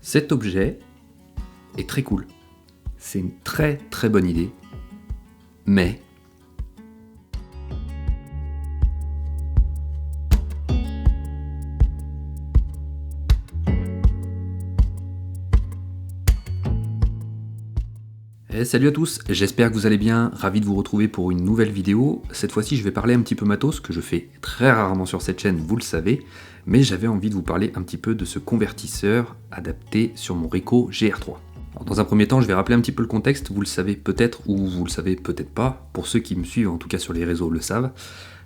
Cet objet est très cool. C'est une très très bonne idée. Mais salut à tous, j'espère que vous allez bien, ravi de vous retrouver pour une nouvelle vidéo. Cette fois-ci je vais parler un petit peu matos, que je fais très rarement sur cette chaîne, vous le savez, mais j'avais envie de vous parler un petit peu de ce convertisseur adapté sur mon Ricoh GR3. Alors, dans un premier temps, je vais rappeler un petit peu le contexte, vous le savez peut-être ou vous le savez peut-être pas, pour ceux qui me suivent en tout cas sur les réseaux le savent.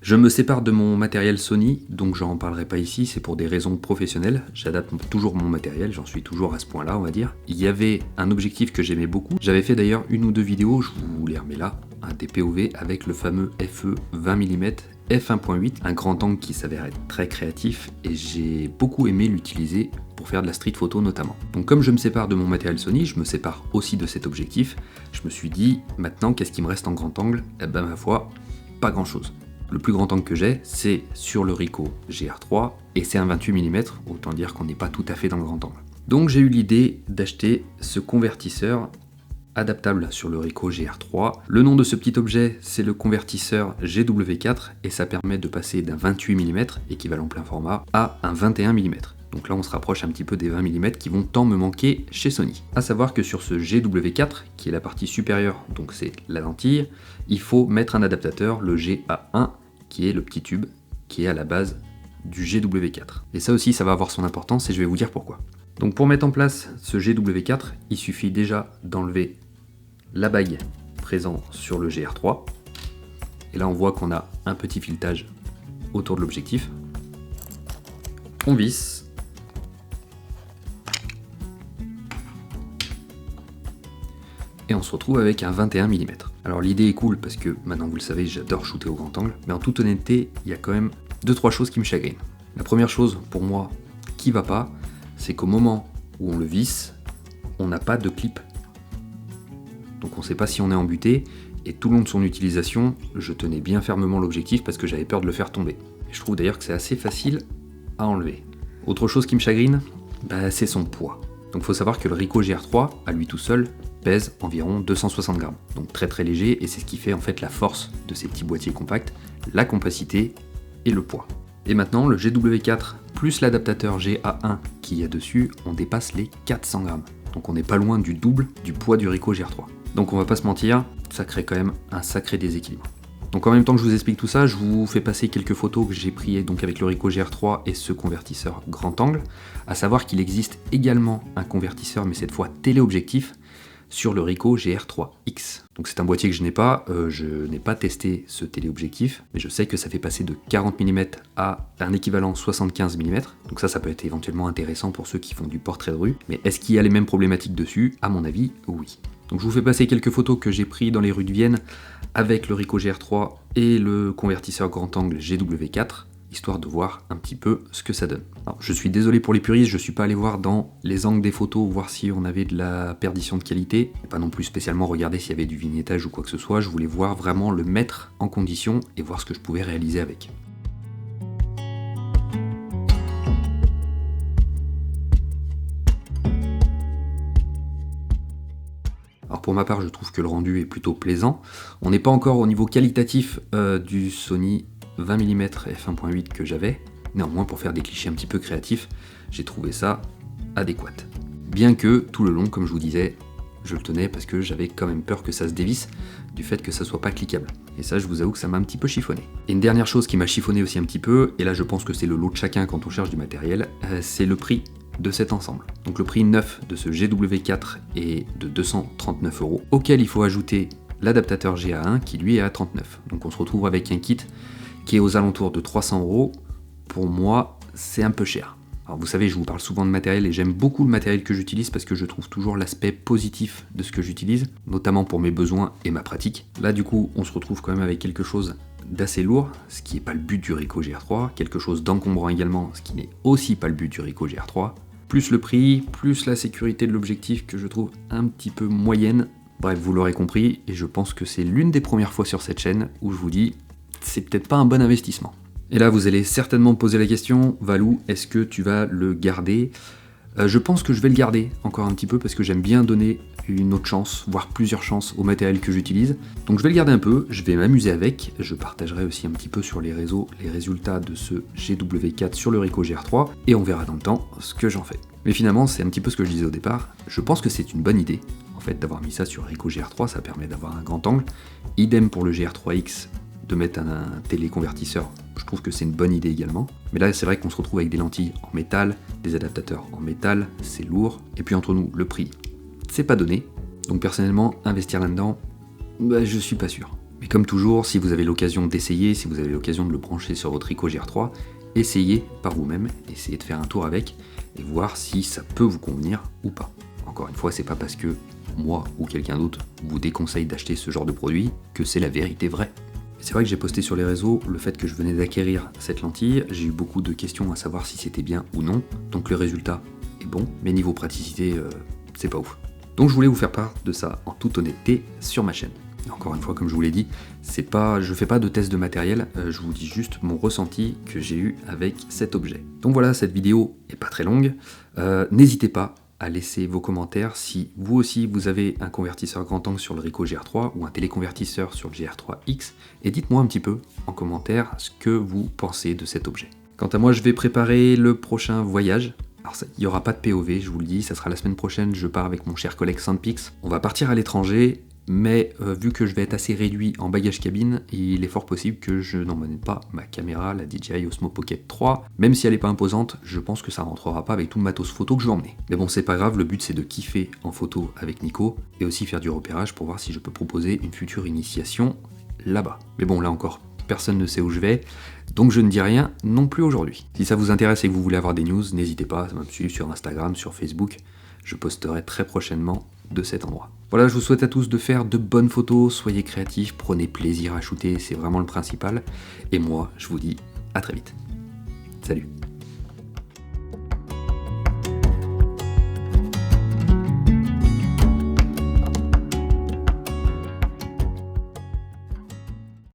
Je me sépare de mon matériel Sony, donc j'en parlerai pas ici, c'est pour des raisons professionnelles. J'adapte toujours mon matériel, j'en suis toujours à ce point-là, on va dire. Il y avait un objectif que j'aimais beaucoup. J'avais fait d'ailleurs une ou deux vidéos, je vous les remets là, des POV avec le fameux FE 20 mm f1.8, un grand angle qui s'avère être très créatif et j'ai beaucoup aimé l'utiliser pour faire de la street photo notamment. Donc comme je me sépare de mon matériel Sony, je me sépare aussi de cet objectif. Je me suis dit, maintenant qu'est-ce qui me reste en grand angle? Eh ben ma foi, pas grand chose. Le plus grand angle que j'ai, c'est sur le Ricoh GR3 et c'est un 28 mm, autant dire qu'on n'est pas tout à fait dans le grand angle. Donc j'ai eu l'idée d'acheter ce convertisseur adaptable sur le Ricoh GR3. Le nom de ce petit objet, c'est le convertisseur GW4 et ça permet de passer d'un 28 mm, équivalent plein format, à un 21 mm. Donc là on se rapproche un petit peu des 20 mm qui vont tant me manquer chez Sony. A savoir que sur ce GW4, qui est la partie supérieure, donc c'est la lentille, il faut mettre un adaptateur, le GA1, qui est le petit tube qui est à la base du GW4. Et ça aussi ça va avoir son importance et je vais vous dire pourquoi. Donc pour mettre en place ce GW4, il suffit déjà d'enlever la bague présente sur le GR3. Et là on voit qu'on a un petit filetage autour de l'objectif. On visse. Et on se retrouve avec un 21 mm. Alors l'idée est cool parce que maintenant vous le savez, j'adore shooter au grand angle, mais en toute honnêteté, il y a quand même 2-3 choses qui me chagrinent. La première chose pour moi qui va pas, c'est qu'au moment où on le visse, on n'a pas de clip. Donc on ne sait pas si on est embuté, et tout le long de son utilisation, je tenais bien fermement l'objectif parce que j'avais peur de le faire tomber. Et je trouve d'ailleurs que c'est assez facile à enlever. Autre chose qui me chagrine, c'est son poids. Donc il faut savoir que le Ricoh GR3, à lui tout seul, pèse environ 260 grammes. Donc très très léger, et c'est ce qui fait en fait la force de ces petits boîtiers compacts, la compacité et le poids. Et maintenant, le GW4 plus l'adaptateur GA1 qu'il y a dessus, on dépasse les 400 grammes. Donc on n'est pas loin du double du poids du Ricoh GR3. Donc on va pas se mentir, ça crée quand même un sacré déséquilibre. Donc en même temps que je vous explique tout ça, je vous fais passer quelques photos que j'ai prises donc avec le Ricoh GR3 et ce convertisseur grand angle, à savoir qu'il existe également un convertisseur, mais cette fois téléobjectif, sur le Ricoh GR3X. Donc c'est un boîtier que je n'ai pas testé ce téléobjectif, mais je sais que ça fait passer de 40 mm à un équivalent 75 mm, donc ça peut être éventuellement intéressant pour ceux qui font du portrait de rue, mais est-ce qu'il y a les mêmes problématiques dessus? À mon avis, oui. Donc je vous fais passer quelques photos que j'ai prises dans les rues de Vienne avec le Ricoh GR3 et le convertisseur grand angle GW4, histoire de voir un petit peu ce que ça donne. Alors, je suis désolé pour les puristes, je suis pas allé voir dans les angles des photos, voir si on avait de la perdition de qualité, et pas non plus spécialement regarder s'il y avait du vignettage ou quoi que ce soit, je voulais voir vraiment le mettre en condition et voir ce que je pouvais réaliser avec. Alors pour ma part, je trouve que le rendu est plutôt plaisant. On n'est pas encore au niveau qualitatif du Sony 20 mm f1.8 que j'avais. Néanmoins, pour faire des clichés un petit peu créatifs, j'ai trouvé ça adéquat. Bien que tout le long, comme je vous disais, je le tenais parce que j'avais quand même peur que ça se dévisse du fait que ça soit pas cliquable. Et ça, je vous avoue que ça m'a un petit peu chiffonné. Et une dernière chose qui m'a chiffonné aussi un petit peu, et là je pense que c'est le lot de chacun quand on cherche du matériel, c'est le prix de cet ensemble. Donc le prix neuf de ce GW4 est de 239 €, auquel il faut ajouter l'adaptateur GA1 qui lui est à 39. Donc on se retrouve avec un kit qui est aux alentours de 300 €. Pour moi, c'est un peu cher. Alors vous savez, je vous parle souvent de matériel et j'aime beaucoup le matériel que j'utilise parce que je trouve toujours l'aspect positif de ce que j'utilise, notamment pour mes besoins et ma pratique. Là du coup, on se retrouve quand même avec quelque chose d'assez lourd, ce qui n'est pas le but du Ricoh GR3, quelque chose d'encombrant également, ce qui n'est aussi pas le but du Ricoh GR3, plus le prix, plus la sécurité de l'objectif que je trouve un petit peu moyenne. Bref, vous l'aurez compris, et je pense que c'est l'une des premières fois sur cette chaîne où je vous dis, c'est peut-être pas un bon investissement. Et là, vous allez certainement me poser la question, Valou, est-ce que tu vas le garder Je pense que je vais le garder encore un petit peu parce que j'aime bien donner une autre chance, voire plusieurs chances au matériel que j'utilise. Donc je vais le garder un peu, je vais m'amuser avec, je partagerai aussi un petit peu sur les réseaux les résultats de ce GW4 sur le Ricoh GR3 et on verra dans le temps ce que j'en fais. Mais finalement c'est un petit peu ce que je disais au départ, je pense que c'est une bonne idée en fait d'avoir mis ça sur Ricoh GR3, ça permet d'avoir un grand angle. Idem pour le GR3X, de mettre un téléconvertisseur, je trouve que c'est une bonne idée également. Mais là c'est vrai qu'on se retrouve avec des lentilles en métal, des adaptateurs en métal, c'est lourd, et puis entre nous, le prix, c'est pas donné. Donc personnellement, investir là-dedans, je suis pas sûr. Mais comme toujours, si vous avez l'occasion d'essayer, si vous avez l'occasion de le brancher sur votre Ricoh GR3, essayez par vous-même, essayez de faire un tour avec, et voir si ça peut vous convenir ou pas. Encore une fois, c'est pas parce que moi ou quelqu'un d'autre vous déconseille d'acheter ce genre de produit que c'est la vérité vraie. C'est vrai que j'ai posté sur les réseaux le fait que je venais d'acquérir cette lentille, j'ai eu beaucoup de questions à savoir si c'était bien ou non, donc le résultat est bon, mais niveau praticité, c'est pas ouf. Donc je voulais vous faire part de ça en toute honnêteté sur ma chaîne. Et encore une fois, comme je vous l'ai dit, je fais pas de test de matériel, je vous dis juste mon ressenti que j'ai eu avec cet objet. Donc voilà, cette vidéo est pas très longue, n'hésitez pas à laisser vos commentaires si vous aussi vous avez un convertisseur grand angle sur le Ricoh GR3 ou un téléconvertisseur sur le GR3X et dites-moi un petit peu en commentaire ce que vous pensez de cet objet. Quant à moi, je vais préparer le prochain voyage. Alors il n'y aura pas de POV, je vous le dis, ça sera la semaine prochaine, je pars avec mon cher collègue Sandpix. On va partir à l'étranger, mais vu que je vais être assez réduit en bagage cabine, il est fort possible que je n'emmène pas ma caméra, la DJI Osmo Pocket 3. Même si elle n'est pas imposante, je pense que ça rentrera pas avec tout le matos photo que je vais emmener. Mais bon, c'est pas grave, le but c'est de kiffer en photo avec Nico, et aussi faire du repérage pour voir si je peux proposer une future initiation là-bas. Mais bon, là encore, personne ne sait où je vais, donc je ne dis rien non plus aujourd'hui. Si ça vous intéresse et que vous voulez avoir des news, n'hésitez pas à me suivre sur Instagram, sur Facebook, je posterai très prochainement de cet endroit. Voilà, je vous souhaite à tous de faire de bonnes photos, soyez créatifs, prenez plaisir à shooter, c'est vraiment le principal. Et moi, je vous dis à très vite. Salut.